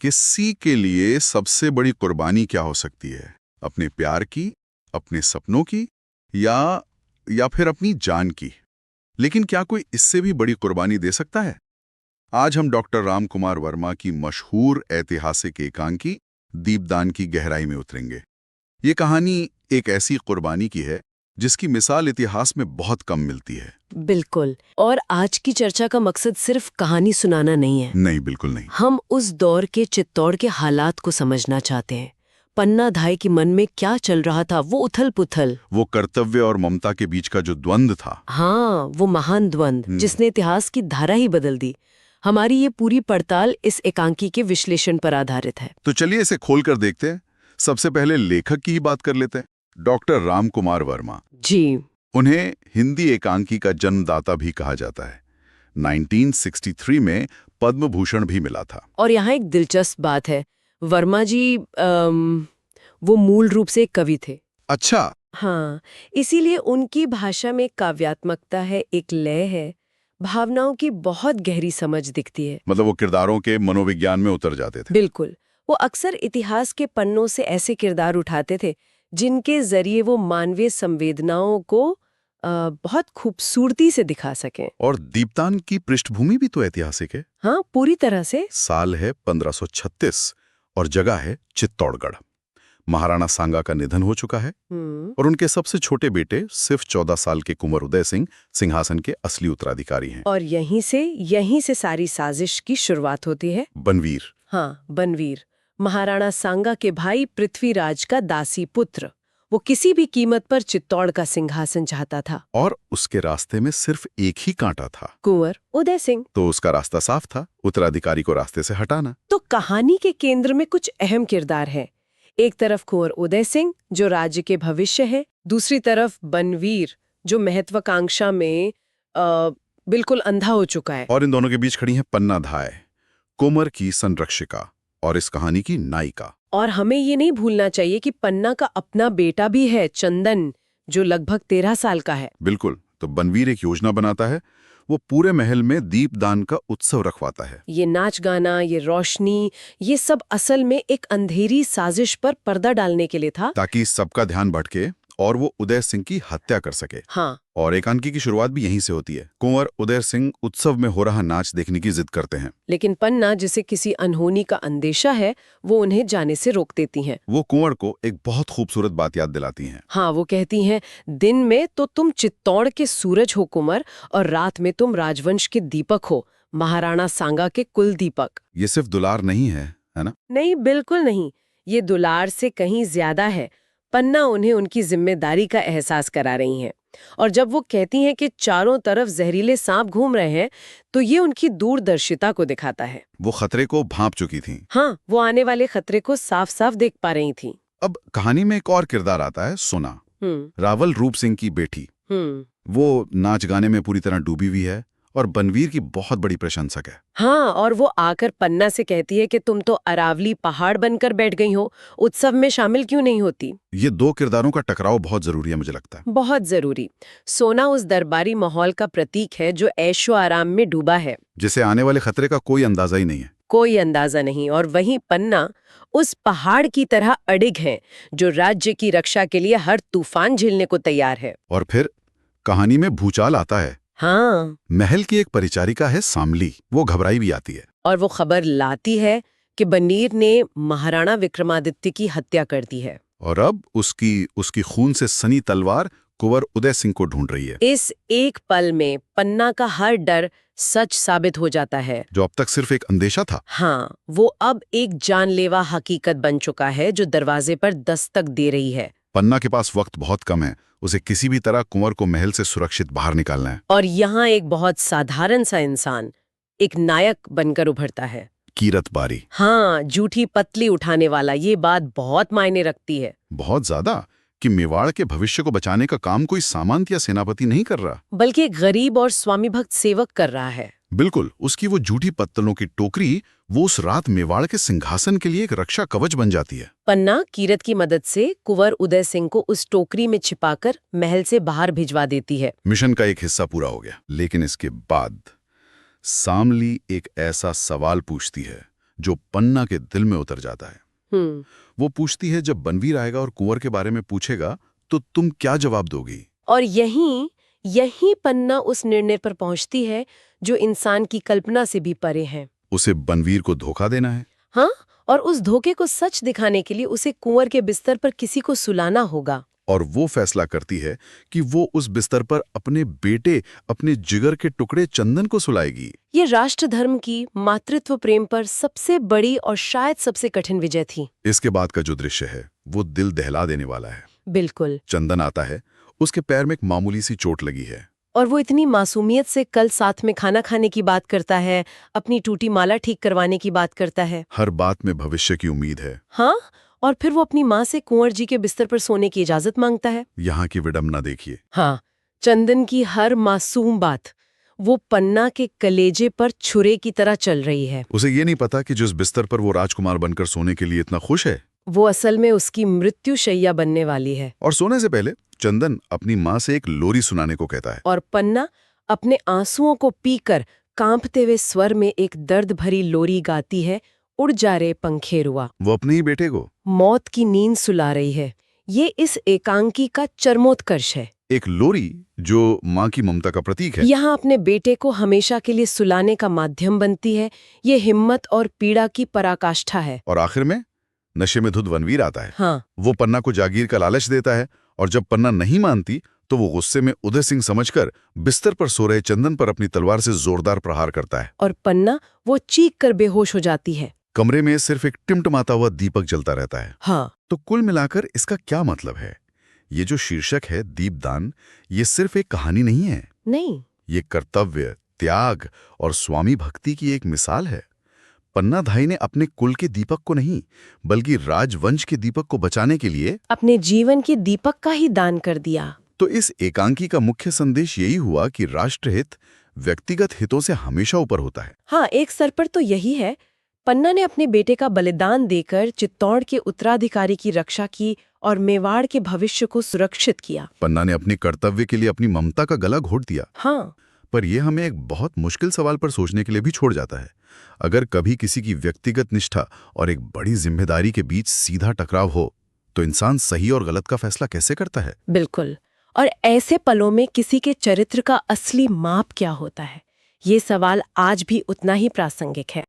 किसी के लिए सबसे बड़ी कुर्बानी क्या हो सकती है? अपने प्यार की, अपने सपनों की, या फिर अपनी जान की? लेकिन क्या कोई इससे भी बड़ी कुर्बानी दे सकता है? आज हम डॉक्टर राम कुमार वर्मा की मशहूर ऐतिहासिक एकांकी दीपदान की गहराई में उतरेंगे। ये कहानी एक ऐसी कुर्बानी की है जिसकी मिसाल इतिहास में बहुत कम मिलती है। बिल्कुल। और आज की चर्चा का मकसद सिर्फ कहानी सुनाना नहीं है। नहीं, बिल्कुल नहीं। हम उस दौर के चित्तौड़ के हालात को समझना चाहते हैं। पन्ना धाई के मन में क्या चल रहा था, वो उथल पुथल, वो कर्तव्य और ममता के बीच का जो द्वंद्व था। हाँ, वो महान द्वंद्व जिसने इतिहास की धारा ही बदल दी। हमारी ये पूरी पड़ताल इस एकांकी के विश्लेषण पर आधारित है। तो चलिए इसे खोल कर देखते हैं। सबसे पहले लेखक की ही बात कर लेते हैं, डॉक्टर राम कुमार वर्मा जी। उन्हें हिंदी एकांकी का जन्मदाता भी कहा जाता है। 1963 में पद्म भूषण भी मिला था। और यहाँ एक दिलचस्प बात है, वर्मा जी वो मूल रूप से एक कवि थे। अच्छा। हाँ, इसीलिए उनकी भाषा में काव्यात्मकता है, एक लय है, भावनाओं की बहुत गहरी समझ दिखती है। मतलब वो किरदारों के मनोविज्ञान में उतर जाते थे। बिल्कुल। वो अक्सर इतिहास के पन्नों से ऐसे किरदार उठाते थे जिनके जरिए वो मानवीय संवेदनाओं को बहुत खूबसूरती से दिखा सकें। और दीपदान की पृष्ठभूमि भी तो ऐतिहासिक है। हाँ, पूरी तरह से। साल है 1536 और जगह है चित्तौड़गढ़। महाराणा सांगा का निधन हो चुका है और उनके सबसे छोटे बेटे सिर्फ 14 साल के कुंवर उदय सिंह सिंहासन के असली उत्तराधिकारी हैं। और यहीं से सारी साजिश की शुरुआत होती है। बनवीर। हाँ, बनवीर, महाराणा सांगा के भाई पृथ्वीराज का दासी पुत्र। वो किसी भी कीमत पर चित्तौड़ का सिंहासन चाहता था। और उसके रास्ते में सिर्फ एक ही कांटा था, कुंवर उदय सिंह। तो उसका रास्ता साफ था, उत्तराधिकारी को रास्ते से हटाना। तो कहानी के केंद्र में कुछ अहम किरदार हैं। एक तरफ कुंवर उदय सिंह जो राज्य के भविष्य है, दूसरी तरफ बनवीर जो महत्वाकांक्षा में बिल्कुल अंधा हो चुका है। और इन दोनों के बीच खड़ी है पन्ना धाय, कुंवर की संरक्षिका और इस कहानी की नायिका। और हमें ये नहीं भूलना चाहिए कि पन्ना का अपना बेटा भी है, चंदन, जो लगभग 13 साल का है। बिल्कुल। तो बनवीर एक योजना बनाता है, वो पूरे महल में दीपदान का उत्सव रखवाता है। ये नाच गाना, ये रोशनी, ये सब असल में एक अंधेरी साजिश पर पर्दा डालने के लिए था, ताकि सबका ध्यान भटके और वो उदय सिंह की हत्या कर सके। हाँ। और एकांकी की शुरुआत भी यहीं से होती है। कुंवर उदय सिंह उत्सव में हो रहा नाच देखने की जिद करते हैं, लेकिन पन्ना, जिसे किसी अनहोनी का अंदेशा है, वो उन्हें जाने से रोक देती हैं। वो कुंवर को एक बहुत खूबसूरत बात याद दिलाती हैं। हाँ, वो कहती हैं, दिन में तो तुम चित्तौड़ के सूरज हो कुंवर, और रात में तुम राजवंश के दीपक हो, महाराणा सांगा के कुल दीपक। ये सिर्फ दुलार नहीं है ना? नहीं, बिल्कुल नहीं। ये दुलार से कहीं ज्यादा है। पन्ना उन्हें उनकी जिम्मेदारी का एहसास करा रही हैं। और जब वो कहती हैं कि चारों तरफ जहरीले सांप घूम रहे हैं, तो ये उनकी दूरदर्शिता को दिखाता है। वो खतरे को भांप चुकी थीं। हाँ, वो आने वाले खतरे को साफ साफ देख पा रही थीं। अब कहानी में एक और किरदार आता है, सोना, रावल रूप सिंह की बेटी। वो नाच गाने में पूरी तरह डूबी हुई है और बनवीर की बहुत बड़ी प्रशंसक है। हाँ, और वो आकर पन्ना से कहती है कि तुम तो अरावली पहाड़ बनकर बैठ गई हो, उत्सव में शामिल क्यों नहीं होती। ये दो किरदारों का टकराव बहुत जरूरी है, मुझे लगता है। बहुत जरूरी। सोना उस दरबारी माहौल का प्रतीक है जो ऐशो आराम में डूबा है, जिसे आने वाले खतरे का कोई अंदाजा ही नहीं है। कोई अंदाजा नहीं। और वहीं पन्ना उस पहाड़ की तरह अडिग है जो राज्य की रक्षा के लिए हर तूफान झेलने को तैयार है। और फिर कहानी में भूचाल आता है। हाँ, महल की एक परिचारिका है सामली, वो घबराई भी आती है और वो खबर लाती है कि बनवीर ने महाराणा विक्रमादित्य की हत्या कर दी है। और अब उसकी खून से सनी तलवार कुंवर उदय सिंह को ढूंढ रही है। इस एक पल में पन्ना का हर डर सच साबित हो जाता है, जो अब तक सिर्फ एक अंदेशा था। हाँ, वो अब एक जानलेवा हकीकत बन चुका है जो दरवाजे पर दस्तक दे रही है। पन्ना के पास वक्त बहुत कम है, उसे किसी भी तरह कुंवर को महल से सुरक्षित बाहर निकालना है। और यहाँ एक बहुत साधारण सा इंसान एक नायक बनकर उभरता है, कीरत बारी। हाँ, जूठी पतली उठाने वाला। ये बात बहुत मायने रखती है, बहुत ज्यादा, कि मेवाड़ के भविष्य को बचाने का काम कोई सामंत या सेनापति नहीं कर रहा, बल्कि एक गरीब और स्वामी भक्त सेवक कर रहा है। बिल्कुल। उसकी वो जूठी पत्तलों की टोकरी वो उस रात मेवाड़ के सिंहासन के लिए एक रक्षा कवच बन जाती है। पन्ना कीरत की मदद से कुंवर उदय सिंह को उस टोकरी में छिपाकर महल से बाहर भिजवा देती है। मिशन का एक हिस्सा पूरा हो गया। लेकिन इसके बाद सामली एक ऐसा सवाल पूछती है जो पन्ना के दिल में उतर जाता है। वो पूछती है, जब बनवीर आएगा और कुंवर के बारे में पूछेगा तो तुम क्या जवाब दोगी? और यहीं पन्ना उस निर्णय पर पहुंचती है जो इंसान की कल्पना से भी परे है। उसे बनवीर को धोखा देना है। हाँ, और उस धोखे को सच दिखाने के लिए उसे कुंवर के बिस्तर पर किसी को सुलाना होगा। और वो फैसला करती है कि वो उस बिस्तर पर अपने बेटे, अपने जिगर के टुकड़े चंदन को सुलाएगी। ये राष्ट्र धर्म की मातृत्व प्रेम पर सबसे बड़ी और शायद सबसे कठिन विजय थी। इसके बाद का जो दृश्य है वो दिल दहला देने वाला है। बिल्कुल। चंदन आता है, उसके पैर में एक मामूली सी चोट लगी है, और वो इतनी मासूमियत से कल साथ में खाना खाने की बात करता है, अपनी टूटी माला ठीक करवाने की बात करता है। हर बात में भविष्य की उम्मीद है। हाँ, और फिर वो अपनी माँ से कुंवर जी के बिस्तर पर सोने की इजाजत मांगता है। यहाँ की विडंबना देखिए। हाँ, चंदन की हर मासूम बात वो पन्ना के कलेजे पर छुरे की तरह चल रही है। उसे ये नहीं पता कि जिस बिस्तर पर वो राजकुमार बनकर सोने के लिए इतना खुश है, वो असल में उसकी मृत्युशैया बनने वाली है। और सोने से पहले चंदन अपनी माँ से एक लोरी सुनाने को कहता है। और पन्ना अपने आंसुओं को पीकर कांपते हुए स्वर में एक दर्द भरी लोरी गाती है, उड़ जा रे पंखेरुआ। वो अपने ही बेटे को मौत की नींद सुला रही है। ये इस एकांकी का चरमोत्कर्ष है। एक लोरी जो माँ की ममता का प्रतीक है, यहाँ अपने बेटे को हमेशा के लिए सुलाने का माध्यम बनती है। ये हिम्मत और पीड़ा की पराकाष्ठा है। और आखिर में नशे में धुत बनवीर आता है। हाँ, वो पन्ना को जागीर का लालच देता है, और जब पन्ना नहीं मानती तो वो गुस्से में उदय सिंह समझकर बिस्तर पर सो रहे चंदन पर अपनी तलवार से जोरदार प्रहार करता है। और पन्ना वो चीख कर बेहोश हो जाती है। कमरे में सिर्फ एक टिमटमाता हुआ दीपक जलता रहता है। हाँ, तो कुल मिलाकर इसका क्या मतलब है? ये जो शीर्षक है दीपदान, ये सिर्फ एक कहानी नहीं है। नहीं, ये कर्तव्य, त्याग और स्वामी भक्ति की एक मिसाल है। पन्नाधाई ने अपने कुल के दीपक को नहीं, बल्कि राजवंश के दीपक को बचाने के लिए अपने जीवन के दीपक का ही दान कर दिया। तो इस एकांकी का मुख्य संदेश यही हुआ कि राष्ट्रहित व्यक्तिगत हितों से हमेशा ऊपर होता है। हाँ, एक स्तर पर तो यही है। पन्ना ने अपने बेटे का बलिदान देकर चित्तौड़ के उत्तराधिकारी की रक्षा की और मेवाड़ के भविष्य को सुरक्षित किया। पन्ना ने अपने कर्तव्य के लिए अपनी ममता का गला घोट दिया। हाँ, पर यह हमें एक बहुत मुश्किल सवाल पर सोचने के लिए भी छोड़ जाता है। अगर कभी किसी की व्यक्तिगत निष्ठा और एक बड़ी जिम्मेदारी के बीच सीधा टकराव हो, तो इंसान सही और गलत का फैसला कैसे करता है? बिल्कुल। और ऐसे पलों में किसी के चरित्र का असली माप क्या होता है, ये सवाल आज भी उतना ही प्रासंगिक है।